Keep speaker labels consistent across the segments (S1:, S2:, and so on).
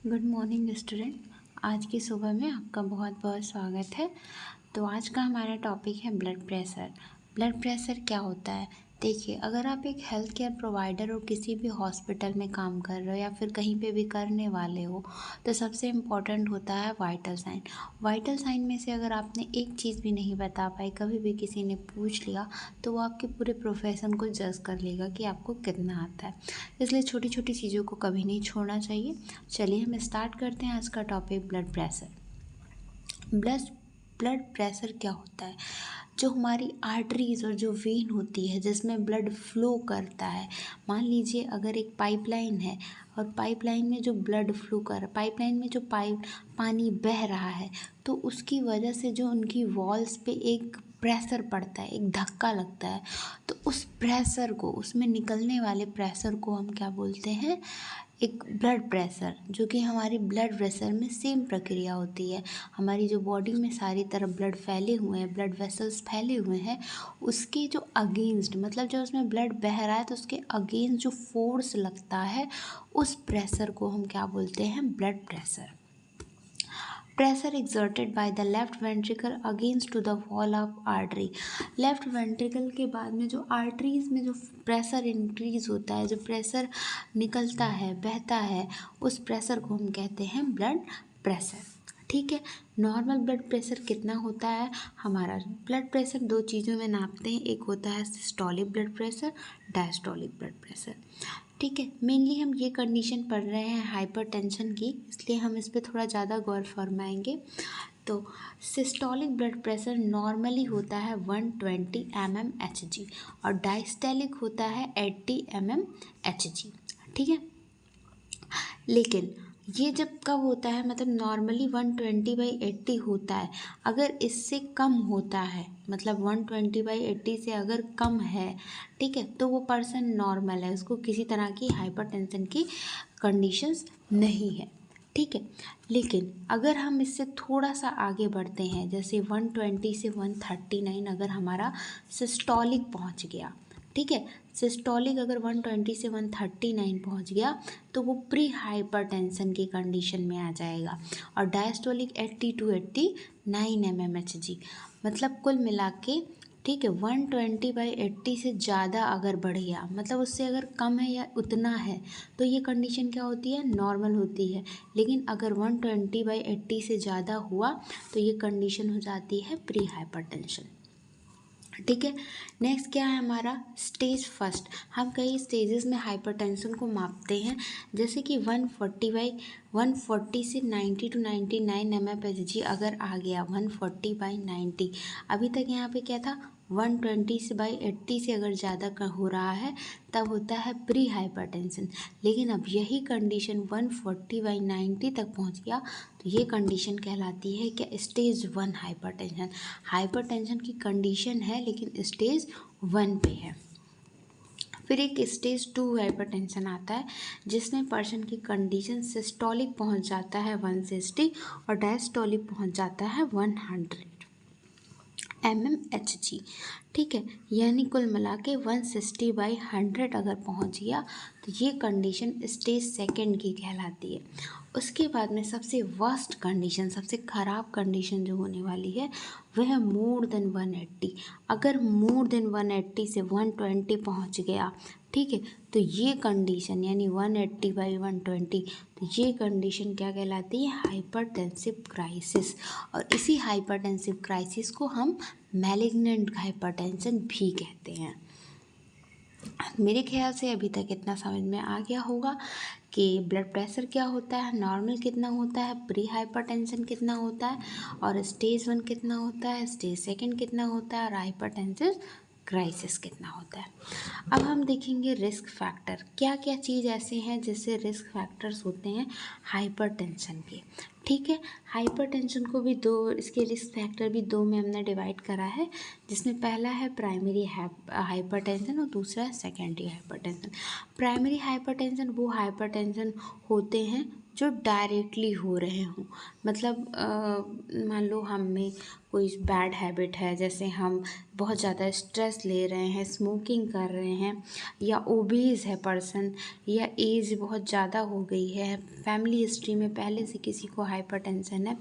S1: Good morning student. आज की सुबह में आपका बहुत बहुत स्वागत है। तो आज का हमारा टॉपिक है ब्लड प्रेशर। ब्लड प्रेशर क्या होता है? देखिए, अगर आप एक हेल्थ केयर प्रोवाइडर और किसी भी हॉस्पिटल में काम कर रहे हो या फिर कहीं पे भी करने वाले हो, तो सबसे इम्पॉर्टेंट होता है वाइटल साइन। वाइटल साइन में से अगर आपने एक चीज़ भी नहीं बता पाई, कभी भी किसी ने पूछ लिया, तो वो आपके पूरे प्रोफेशन को जज कर लेगा कि आपको कितना आता है। इसलिए छोटी छोटी चीज़ों को कभी नहीं छोड़ना चाहिए। चलिए हम स्टार्ट करते हैं आज का topic blood pressure. Blood blood pressure क्या होता है? जो हमारी आर्टरीज और जो वेन होती है जिसमें ब्लड फ्लो करता है। मान लीजिए अगर एक पाइपलाइन है और पाइपलाइन में जो ब्लड फ्लो कर पाइपलाइन में जो पानी बह रहा है, तो उसकी वजह से जो उनकी वॉल्स पे एक प्रेशर पड़ता है, एक धक्का लगता है, तो उस प्रेशर को, उसमें निकलने वाले प्रेशर को हम क्या बोलते हैं? एक ब्लड प्रेशर। जो कि हमारी ब्लड प्रेशर में सेम प्रक्रिया होती है। हमारी जो बॉडी में सारी तरफ ब्लड फैले हुए हैं, ब्लड वेसल्स फैले हुए हैं, उसके जो अगेंस्ट, मतलब जो उसमें ब्लड बह रहा है तो उसके अगेंस्ट जो फोर्स लगता है, उस प्रेशर को हम क्या बोलते हैं? Blood pressure. Pressure exerted by the left ventricle against to the wall of artery। Left ventricle के बाद में जो आर्टरीज में जो प्रेशर इंक्रीज होता है, जो प्रेशर निकलता है, बहता है, उस प्रेशर को हम कहते हैं ब्लड प्रेशर। ठीक है। नॉर्मल ब्लड प्रेशर कितना होता है? हमारा ब्लड प्रेशर दो चीज़ों में नापते हैं, एक होता है systolic blood pressure, diastolic blood pressure. ठीक है। मेनली हम ये कंडीशन पढ़ रहे हैं हाइपरटेंशन की, इसलिए हम इस पर थोड़ा ज़्यादा गौर फरमाएंगे। तो सिस्टोलिक ब्लड प्रेशर नॉर्मली होता है 120 mmHg और डायस्टोलिक होता है 80 mmHg। ठीक है। लेकिन ये जब कब होता है, मतलब नॉर्मली 120/80 होता है। अगर इससे कम होता है, मतलब 120/80 से अगर कम है, ठीक है, तो वो पर्सन नॉर्मल है, उसको किसी तरह की हाइपरटेंशन की कंडीशंस नहीं है। ठीक है। लेकिन अगर हम इससे थोड़ा सा आगे बढ़ते हैं, जैसे 120 से 139 अगर हमारा सिस्टोलिक पहुंच गया, ठीक है, सिस्टोलिक अगर 120 से 139 पहुंच गया तो वो प्री हाइपरटेंशन की कंडीशन में आ जाएगा। और डायस्टोलिक 80 to 89 mmHg, मतलब कुल मिला के, ठीक है, 120/80 से ज़्यादा अगर बढ़ गया, मतलब उससे अगर कम है या उतना है, तो ये कंडीशन क्या होती है? नॉर्मल होती है। लेकिन अगर 120/80 से ज़्यादा हुआ तो ये कंडीशन हो जाती है प्री हाइपरटेंशन। ठीक है। नेक्स्ट क्या है हमारा? Stage first. हम कई स्टेजेस में हाइपरटेंशन को मापते हैं, जैसे कि 140 से 90 to 99 mmHg अगर आ गया, 140/90। अभी तक यहाँ पे क्या था? 120/80 से अगर ज़्यादा हो रहा है तब होता है प्री हाइपरटेंशन। लेकिन अब यही कंडीशन 140/90 तक पहुँच गया तो ये कंडीशन कहलाती है क्या? Stage 1 hypertension. हाइपरटेंशन की कंडीशन है लेकिन स्टेज 1 पे है। फिर एक स्टेज 2 हाइपरटेंशन आता है, जिसमें पर्सन की कंडीशन सिस्टोलिक पहुंच जाता है 160 और डायस्टोलिक पहुंच जाता है 100 mmHg। ठीक है। यानी कुल मिला के 160/100 अगर पहुंच गया तो ये कंडीशन स्टेज सेकंड की कहलाती है। उसके बाद में सबसे वर्स्ट कंडीशन, सबसे ख़राब कंडीशन जो होने वाली है वह है मोर देन 180। अगर मोर देन 180 से 120 पहुंच गया, ठीक है, तो ये कंडीशन यानी 180/120, तो ये कंडीशन क्या कहलाती है? Hypertensive crisis. और इसी हाइपरटेंसिव क्राइसिस को हम मैलिग्नेंट हाइपरटेंशन भी कहते हैं। मेरे ख्याल से अभी तक इतना समझ में आ गया होगा कि ब्लड प्रेशर क्या होता है, नॉर्मल कितना होता है, प्री हाइपरटेंशन कितना होता है, और स्टेज 1 कितना होता है, स्टेज सेकंड कितना होता है, और हाइपरटेंसिव क्राइसिस कितना होता है। अब हम देखेंगे रिस्क फैक्टर। क्या क्या चीज़ ऐसे हैं जिससे रिस्क फैक्टर्स होते हैं हाइपरटेंशन के। ठीक है। हाइपरटेंशन को भी दो, इसके रिस्क फैक्टर भी दो में हमने डिवाइड करा है, जिसमें पहला है प्राइमरी हाइपरटेंशन और दूसरा है सेकेंडरी हाइपरटेंशन। प्राइमरी हाइपरटेंशन वो हाइपरटेंशन होते हैं जो डायरेक्टली हो रहे हों, मतलब मान लो हम में कोई बैड हैबिट है, जैसे हम बहुत ज़्यादा स्ट्रेस ले रहे हैं, स्मोकिंग कर रहे हैं, या ओबीज है पर्सन, या एज बहुत ज़्यादा हो गई है, फैमिली हिस्ट्री में पहले से किसी को हाइपरटेंशन है,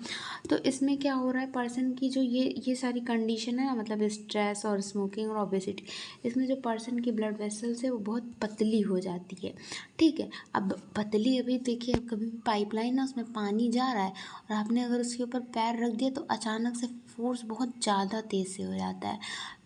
S1: तो इसमें क्या हो रहा है, पर्सन की जो ये सारी कंडीशन है ना, मतलब स्ट्रेस और स्मोकिंग और ओबेसिटी, इसमें जो पर्सन की ब्लड वेसल्स है वो बहुत पतली हो जाती है। ठीक है, अब पतली, अभी देखिए कभी भी पाइपलाइन ना, उसमें पानी जा रहा है और आपने अगर उसके ऊपर पैर रख दिया तो अचानक से फोर्स बहुत ज़्यादा तेज़ से हो जाता है।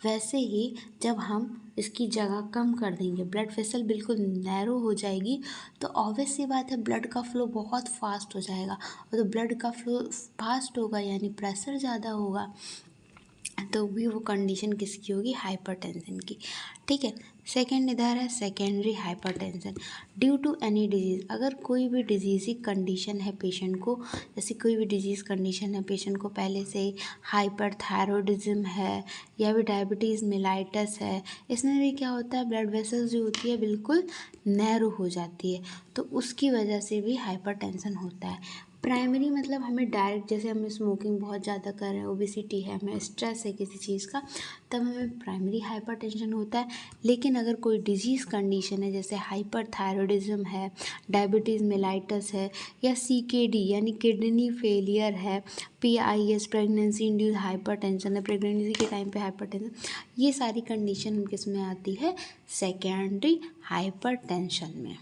S1: वैसे ही जब हम इसकी जगह कम कर देंगे, ब्लड वेसल बिल्कुल नैरो हो जाएगी, तो ऑब्वियस सी बात है ब्लड का फ्लो बहुत फास्ट हो जाएगा, और तो ब्लड का फ्लो फास्ट होगा यानी प्रेशर ज़्यादा होगा, तो भी वो कंडीशन किसकी होगी, हाइपरटेंशन की। ठीक है, सेकंड इधर है secondary hypertension due to any disease. अगर कोई भी डिजीज़ी कंडीशन है पेशेंट को, जैसे कोई भी डिजीज़ कंडीशन है पेशेंट को पहले से ही, हाइपरथायरॉयडिज्म है या भी डायबिटीज़ मेलाइटस है, इसमें भी क्या होता है, ब्लड वेसल्स जो होती है बिल्कुल नैरो हो जाती है, तो उसकी वजह से भी हाइपरटेंशन होता है। प्राइमरी मतलब हमें डायरेक्ट, जैसे हमें स्मोकिंग बहुत ज़्यादा कर रहे हैं, ओबेसिटी है, हमें स्ट्रेस है किसी चीज़ का, तब हमें प्राइमरी हाइपरटेंशन होता है। लेकिन अगर कोई डिजीज़ कंडीशन है, जैसे हाइपरथायरॉयडिज्म है, डायबिटीज़ मेलाइटस है, या सीकेडी यानी किडनी फेलियर है, पीआईएस प्रेगनेंसी इंड्यूस हाइपरटेंशन है, प्रेगनेंसी के टाइम पे हाइपरटेंशन, ये सारी कंडीशन किस में आती है, सेकेंडरी हाइपरटेंशन में।